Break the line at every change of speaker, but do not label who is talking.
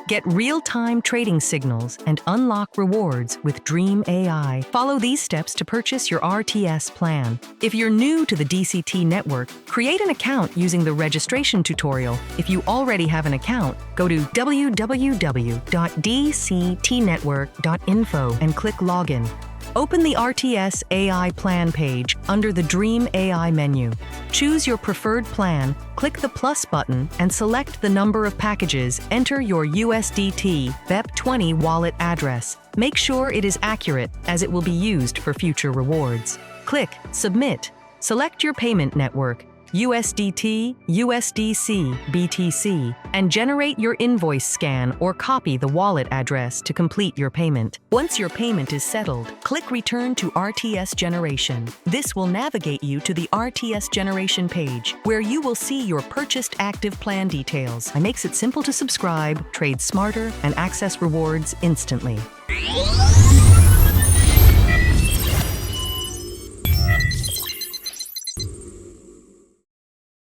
Get real-time trading signals and unlock rewards with Dream AI. Follow these steps to purchase your RTS plan. If you're new to the DCT network, create an account using the registration tutorial. If you already have an account, go to www.dctnetwork.info and click Login. Open the RTS AI plan page under the Dream AI menu. Choose your preferred plan, click the plus button, and select the number of packages. Enter your USDT BEP20 wallet address. Make sure it is accurate, as it will be used for future rewards. Click Submit. Select your payment network, USDT, USDC, BTC, and generate your invoice scan or copy the wallet address to complete your payment. Once your payment is settled, click Return to RTS Generation. This will navigate you to the RTS Generation page, where you will see your purchased active plan details. It makes it simple to subscribe, trade smarter, and access rewards instantly.